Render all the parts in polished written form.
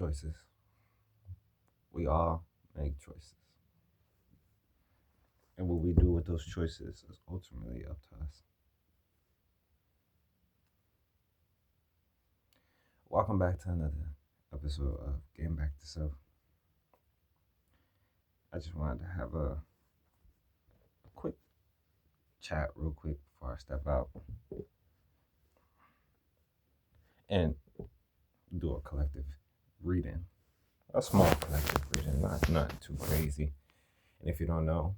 choices. We all make choices. And what we do with those choices is ultimately up to us. Welcome back to another episode of Getting Back to Self. I just wanted to have a quick chat real quick before I step out and do a collective reading. A small collective reading, not too crazy. And if you don't know,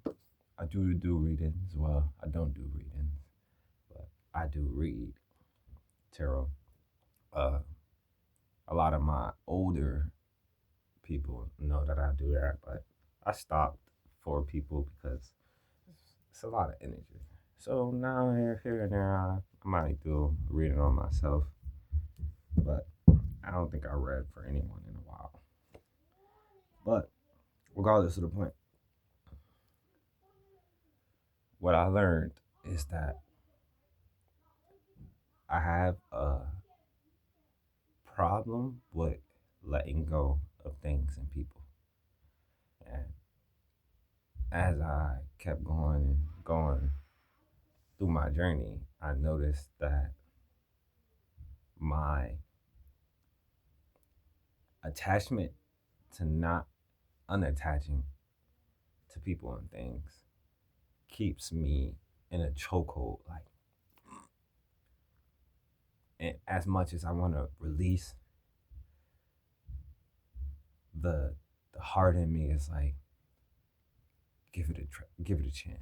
I do readings. Well, I don't do readings, but I do read tarot. A lot of my older people know that I do that, but I stopped for people because it's a lot of energy. So now here and there, I might do a reading on myself, but I don't think I read for anyone in a while. But regardless of the point, what I learned is that I have a problem with letting go of things and people. And as I kept going and going through my journey, I noticed that my attachment to not unattaching to people and things keeps me in a chokehold. Like, and as much as I want to release, the heart in me is like, give it a chance,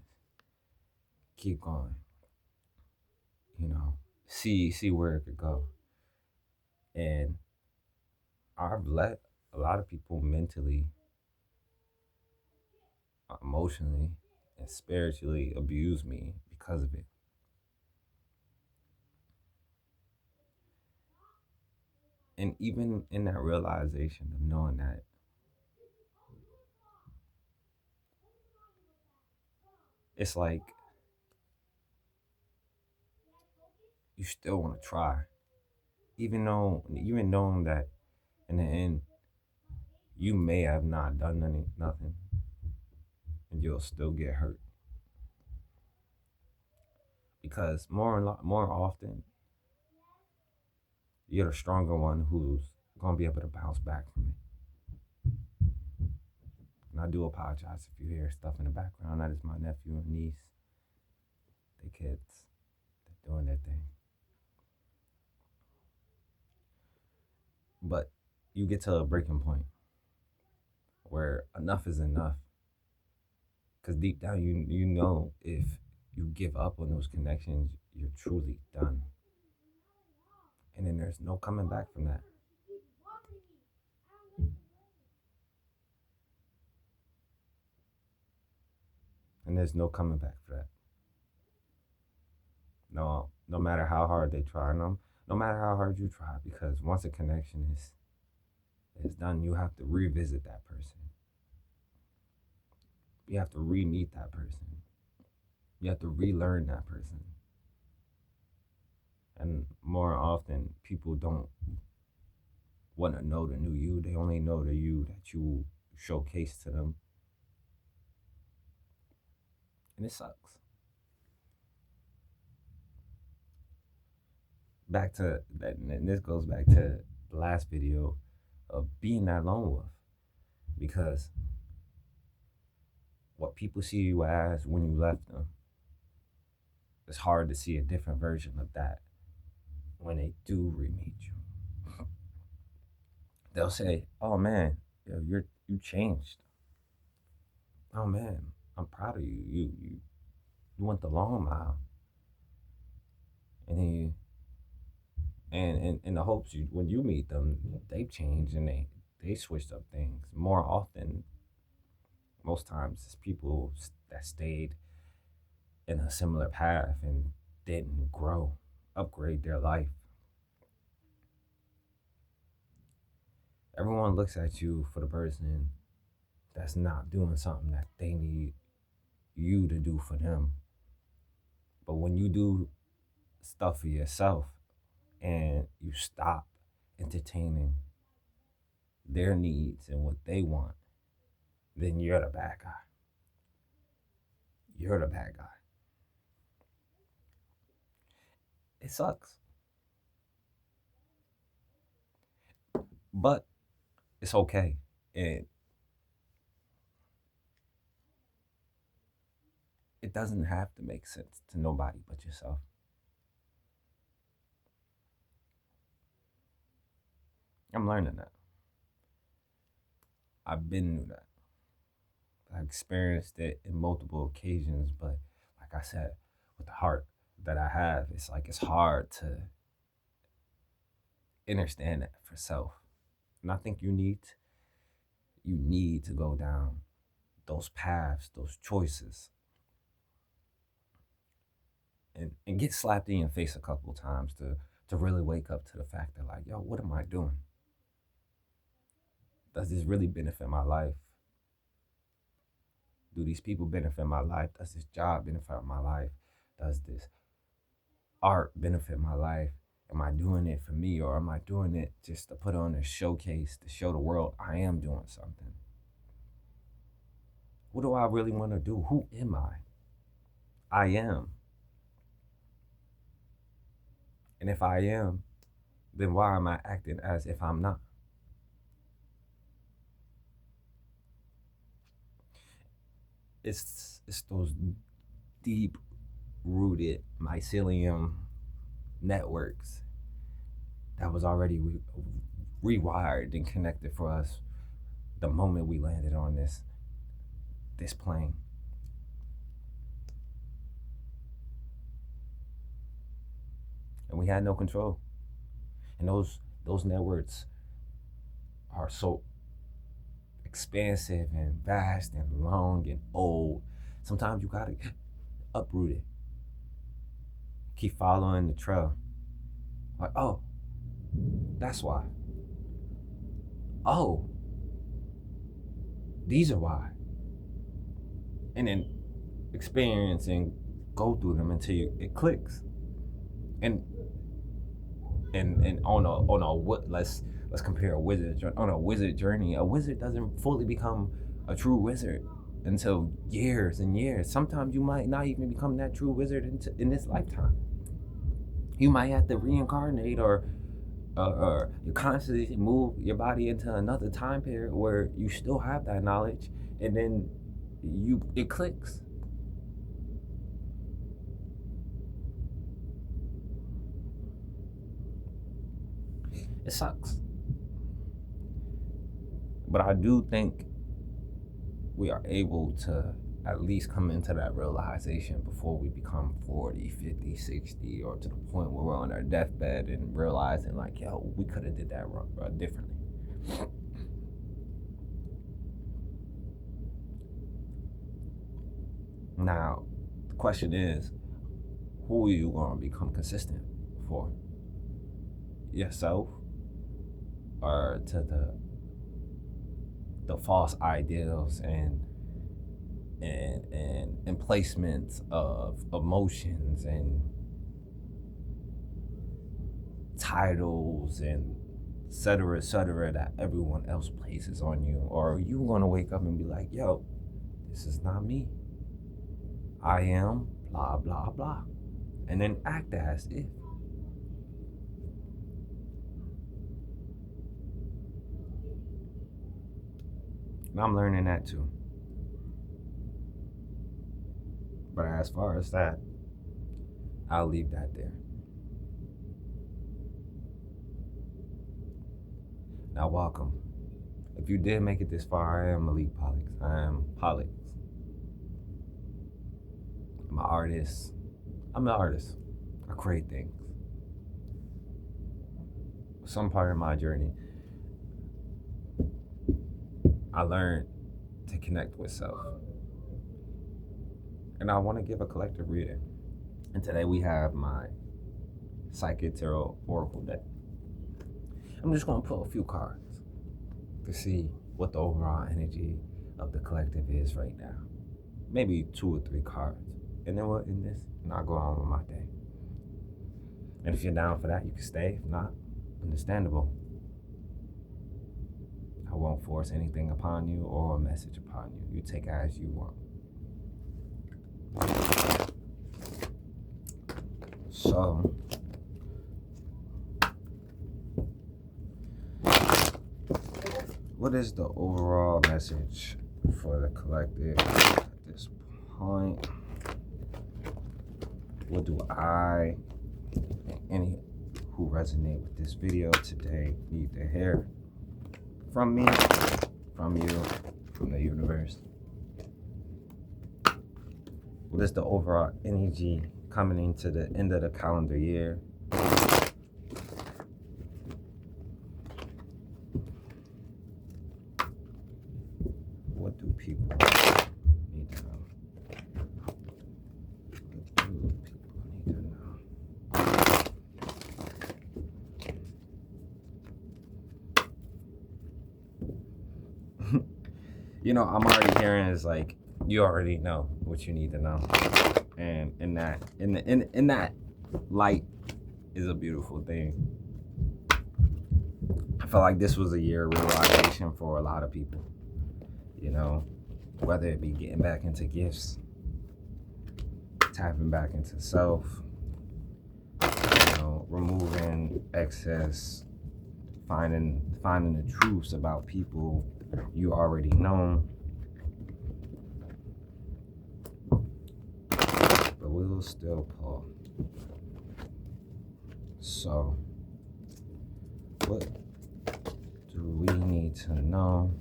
keep going, see where it could go. And I've let a lot of people mentally, emotionally, and spiritually abuse me because of it. And even in that realization of knowing that, it's like you still want to try, even knowing that in the end you may have not done nothing, and you'll still get hurt because more often you're the stronger one who's gonna be able to bounce back from it. And I do apologize if you hear stuff in the background. That is my nephew and niece. They kids, they're doing their thing. But you get to a breaking point where enough is enough. Because deep down, you know if you give up on those connections, you're truly done. And then there's no coming back from that. And there's no coming back for that. No matter how hard they try, no matter how hard you try, because once a connection is done, you have to revisit that person. You have to re-meet that person. You have to relearn that person. And more often, people don't want to know the new you. They only know the you that you showcase to them. And it sucks. Back to that, and this goes back to the last video of being that lone wolf. Because what people see you as when you left them, it's hard to see a different version of that when they do re-meet you. They'll say, "Oh man, you changed. Oh man, I'm proud of you. You went the long mile." And then and in the hopes when you meet them, they've changed and they switched up things. More often, most times, it's people that stayed in a similar path and didn't grow, upgrade their life. Everyone looks at you for the person that's not doing something that they need you to do for them. But when you do stuff for yourself and you stop entertaining their needs and what they want, then you're the bad guy. You're the bad guy. It sucks, but it's okay. And it doesn't have to make sense to nobody but yourself. I'm learning that. I've been through that. I experienced it in multiple occasions, but like I said, with the heart that I have, it's like it's hard to understand that for self. And I think you need to go down those paths, those choices, and get slapped in your face a couple times to really wake up to the fact that like, yo, what am I doing? Does this really benefit my life? Do these people benefit my life? Does this job benefit my life? Does this art benefit my life? Am I doing it for me, or am I doing it just to put on a showcase to show the world I am doing something? What do I really want to do? Who am I? I am. And if I am, then why am I acting as if I'm not? It's those deep rooted mycelium networks that was already rewired and connected for us the moment we landed on this plane. And we had no control. And those networks are so expansive and vast and long and old. Sometimes you gotta uproot it. Keep following the trail. Like, oh, that's why. Oh, these are why. And then experience and go through them until it clicks. And and on a what let's compare a wizard on a wizard journey. A wizard doesn't fully become a true wizard until years and years. Sometimes you might not even become that true wizard in this lifetime. You might have to reincarnate, or you constantly move your body into another time period where you still have that knowledge, and then it clicks. It sucks, but I do think we are able to at least come into that realization before we become 40, 50, 60, or to the point where we're on our deathbed and realizing like, yo, we could have did that differently. Now, the question is, who are you going to become consistent for? Yourself, or to the false ideals and placements of emotions and titles and et cetera, that everyone else places on you? Or are you gonna wake up and be like, yo, this is not me. I am blah blah blah. And then act as if. And I'm learning that too. But as far as that, I'll leave that there. Now, welcome. If you did make it this far, I am Malik Pollux. I am Pollux. I'm an artist. I'm an artist. I create things. Some part of my journey, I learned to connect with self. And I want to give a collective reading. And today we have my Psychic Tarot Oracle deck. I'm just going to pull a few cards to see what the overall energy of the collective is right now. Maybe 2 or 3 cards. And then we'll end this and I'll go on with my day. And if you're down for that, you can stay. If not, understandable. I won't force anything upon you or a message upon you. You take it as you want. So, what is the overall message for the collective at this point? What do I and any who resonate with this video today need to hear from me, from you, from the universe? What is the overall energy coming into the end of the calendar year? What do people need to know? What do people need to know? You know, I'm already hearing is like, you already know what you need to know. And in that light is a beautiful thing. I feel like this was a year of realization for a lot of people. You know, whether it be getting back into gifts, tapping back into self, you know, removing excess, finding the truths about people you already know. But we'll still pull. So, what do we need to know?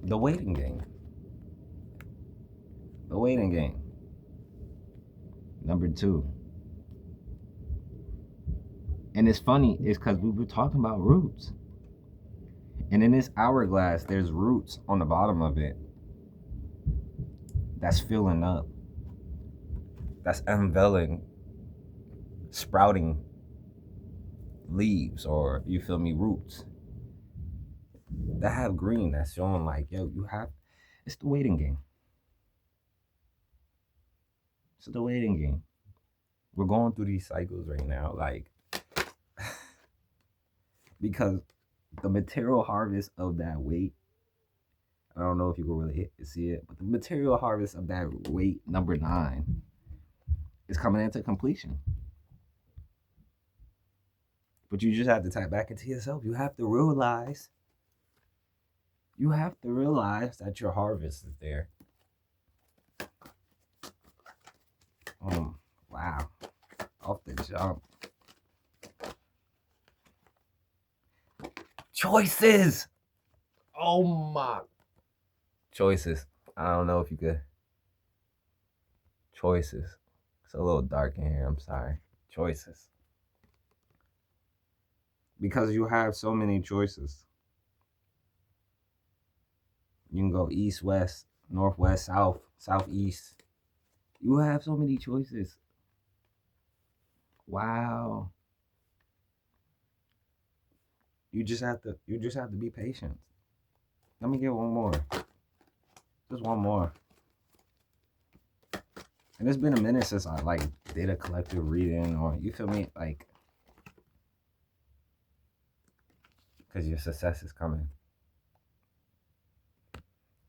The waiting game. The waiting game. Number 2. And it's funny, it's because we were talking about roots. And in this hourglass, there's roots on the bottom of it that's filling up, that's unveiling, sprouting leaves, or you feel me, roots that have green, that's showing like, yo, you have, it's the waiting game. It's the waiting game. We're going through these cycles right now, like, because the material harvest of that wait, I don't know if you can really see it, but the material harvest of that wait, number 9, is coming into completion. But you just have to tap back into yourself. You have to realize that your harvest is there. Wow. Off the jump. Choices. Oh my. Choices. I don't know if you could. Choices. It's a little dark in here. I'm sorry. Choices. Because you have so many choices. You can go east, west, northwest, south, southeast. You have so many choices. Wow. You just have to be patient. Let me get one more. Just one more. And it's been a minute since I like did a collective reading, or you feel me, like, because your success is coming.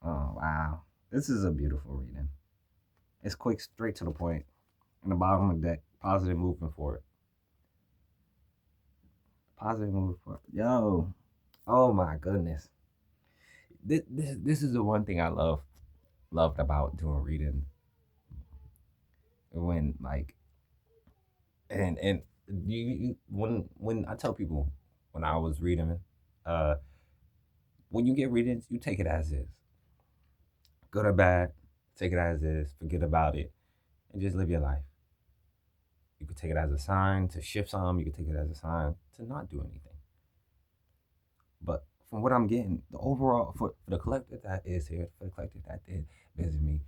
Oh wow, this is a beautiful reading. It's quick, straight to the point. In the bottom of the deck, positive movement forward. Positive movement forward. Yo, oh my goodness. This is the one thing I loved about doing reading. When like, and you when I tell people when I was reading, when you get readings, you take it as is, good or bad. Take it as is, forget about it, and just live your life. You could take it as a sign to shift some. You could take it as a sign to not do anything. But from what I'm getting, the overall for the collective that is here, for the collective that did visit me,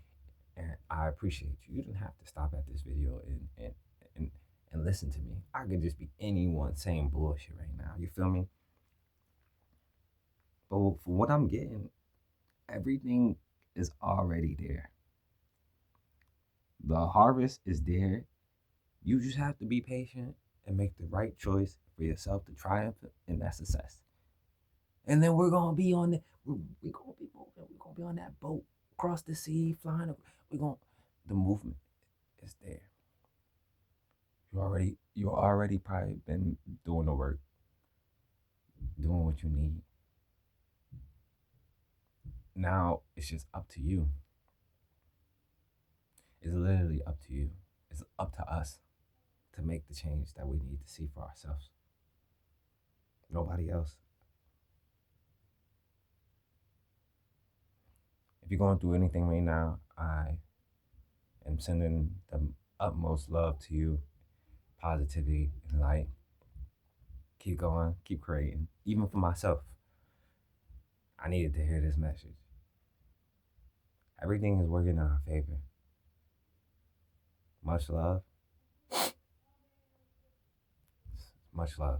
and I appreciate you. You didn't have to stop at this video and listen to me. I could just be anyone saying bullshit right now. You feel me? But for what I'm getting, everything is already there. The harvest is there. You just have to be patient and make the right choice for yourself to triumph in that success. And then we're gonna be on the we're gonna be moving. We're gonna be on that boat across the sea, flying. We're gonna the movement is there. You already probably been doing the work, doing what you need. Now it's just up to you. It's literally up to you. It's up to us to make the change that we need to see for ourselves. Nobody else. If you're going through anything right now, I am sending the utmost love to you, positivity and light. Keep going, keep creating. Even for myself, I needed to hear this message. Everything is working in our favor. Much love. Much love.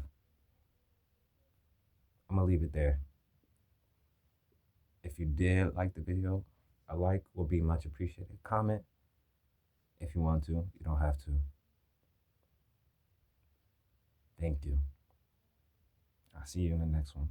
I'm gonna leave it there. If you did like the video, a like will be much appreciated. Comment if you want to. You don't have to. Thank you. I'll see you in the next one.